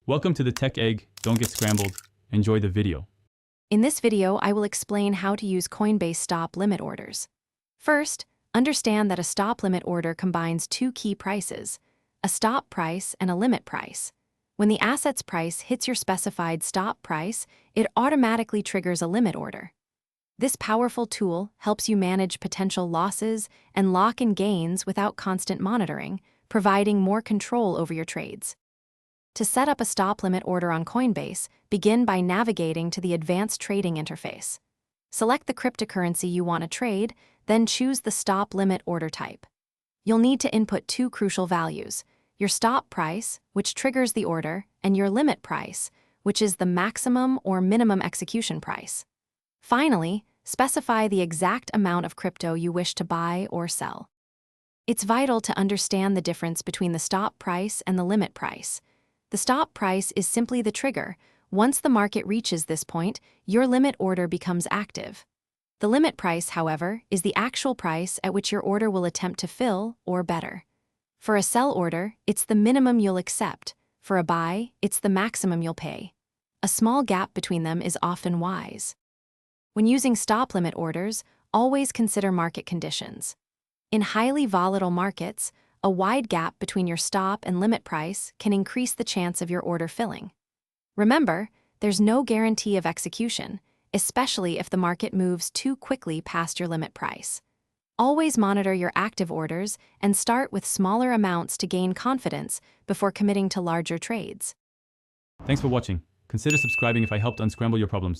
Welcome to the Tech Egg. Don't get scrambled. Enjoy the video. In this video, I will explain how to use Coinbase stop limit orders. First, understand that a stop limit order combines two key prices, a stop price and a limit price. When the asset's price hits your specified stop price, it automatically triggers a limit order. This powerful tool helps you manage potential losses and lock in gains without constant monitoring, providing more control over your trades. To set up a stop limit order on Coinbase, begin by navigating to the Advanced Trading interface. Select the cryptocurrency you want to trade, then choose the stop limit order type. You'll need to input two crucial values: your stop price, which triggers the order, and your limit price, which is the maximum or minimum execution price. Finally, specify the exact amount of crypto you wish to buy or sell. It's vital to understand the difference between the stop price and the limit price. The stop price is simply the trigger. Once the market reaches this point, your limit order becomes active. The limit price, however, is the actual price at which your order will attempt to fill or better. For a sell order, it's the minimum you'll accept. For a buy, it's the maximum you'll pay. A small gap between them is often wise. When using stop limit orders, always consider market conditions. In highly volatile markets, a wide gap between your stop and limit price can increase the chance of your order filling. Remember, there's no guarantee of execution, especially if the market moves too quickly past your limit price. Always monitor your active orders and start with smaller amounts to gain confidence before committing to larger trades. Thanks for watching. Consider subscribing if I helped unscramble your problems.